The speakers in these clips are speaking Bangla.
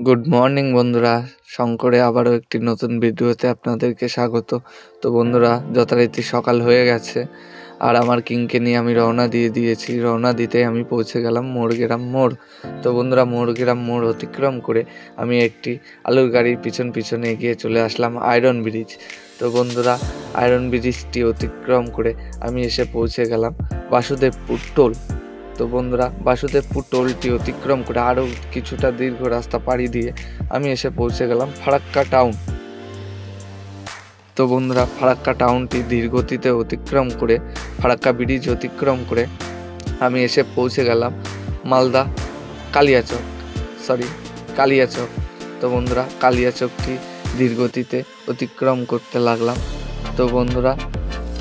গুড মর্নিং বন্ধুরা, শঙ্করে আবারও একটি নতুন ভিডিওতে আপনাদেরকে স্বাগত। তো বন্ধুরা, যথারীতি সকাল হয়ে গেছে আর আমার কিংকে নিয়ে আমি রওনা দিয়ে দিয়েছি। রওনা দিতেই আমি পৌঁছে গেলাম মোড়গ্রাম মোড়। তো বন্ধুরা, মোড়গ্রাম মোড় অতিক্রম করে আমি একটি আলুর গাড়ির পিছনে এগিয়ে চলে আসলাম আয়রন ব্রিজ। তো বন্ধুরা, আয়রন ব্রিজটি অতিক্রম করে আমি এসে পৌঁছে গেলাম বাসুদেবপুর টোল। তো বন্ধুরা, বাসুদেবপুর টোলটি অতিক্রম করে আরও কিছুটা দীর্ঘ রাস্তা পাড়ি দিয়ে আমি এসে পৌঁছে গেলাম ফারাক্কা টাউন। তো বন্ধুরা, ফারাক্কা টাউনটি ধীরগতিতে অতিক্রম করে ফারাক্কা ব্রিজ অতিক্রম করে আমি এসে পৌঁছে গেলাম মালদা কালিয়াচক। তো বন্ধুরা, কালিয়াচকটি ধীরগতিতে অতিক্রম করতে লাগলাম। তো বন্ধুরা,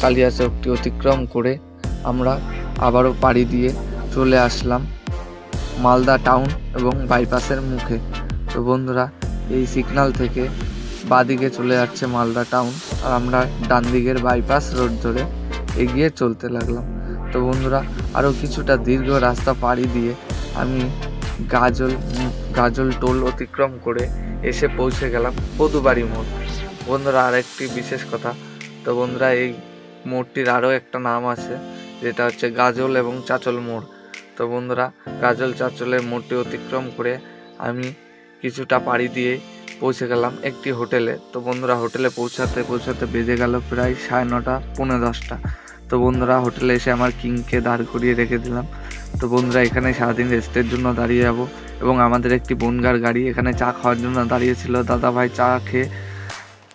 কালিয়াচকটি অতিক্রম করে আমরা আবারও পাড়ি দিয়ে চলে আসলাম মালদা টাউন এবং বাইপাসের মুখে। তো বন্ধুরা, এই সিগন্যাল থেকে বাঁদিকে চলে যাচ্ছে মালদা টাউন আর আমরা ডান দিকের বাইপাস রোড ধরে এগিয়ে চলতে লাগলাম। তো বন্ধুরা, আরও কিছুটা দীর্ঘ রাস্তা পাড়ি দিয়ে আমি গাজল টোল অতিক্রম করে এসে পৌঁছে গেলাম পদুবাড়ি মোড়। বন্ধুরা, আরেকটি বিশেষ কথা, তো বন্ধুরা, এই মোড়টির আরও একটা নাম আছে, যেটা হচ্ছে গাজল এবং চাচল মোড়। তো বন্ধুরা, গাজল চাচলের মোড়টি অতিক্রম করে আমি কিছুটা পাড়ি দিয়ে পৌঁছে গেলাম একটি হোটেলে। তো বন্ধুরা, হোটেলে পৌঁছাতে বেজে গেল প্রায় 9:30 পৌনে 10টা। তো বন্ধুরা, হোটেলে এসে আমার কিংকে দাঁড় করিয়ে রেখে দিলাম। তো বন্ধুরা, এখানে সারাদিন রেস্টের জন্য দাঁড়িয়ে যাব এবং আমাদের একটি বনগার গাড়ি এখানে চা খাওয়ার জন্য দাঁড়িয়েছিল। দাদাভাই চা খেয়ে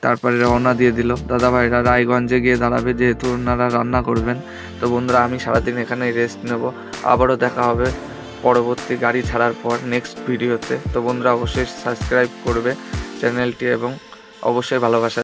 তারপরে রওনা দিয়ে দিল। দাদাভাইরা রায়গঞ্জে গিয়ে দাঁড়াবে, যেহেতু ওনারা রান্না করবেন। তো বন্ধুরা, আমি সারাদিন এখানেই রেস্ট নেব। আবারও দেখা হবে পরবর্তী গাড়ি ছাড়ার পর নেক্সট ভিডিওতে। তো বন্ধুরা, অবশ্যই সাবস্ক্রাইব করবে চ্যানেলটি এবং অবশ্যই ভালোবাসা